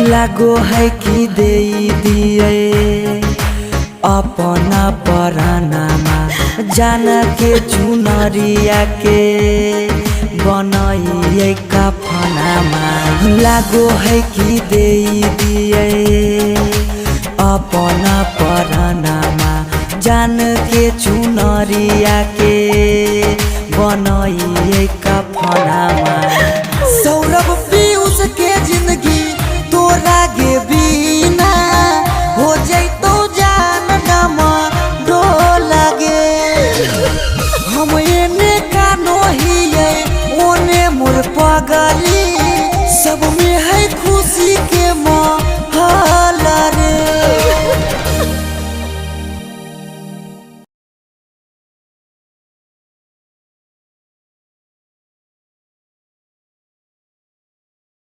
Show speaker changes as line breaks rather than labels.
लागो है कि दे दिए अपना परानामा जान के चुनरिया के बनाइए कफनामा। लागो है कि दे दिए अपना परानामा जान के चुनरिया के बनाइए कफनामा। सौरभ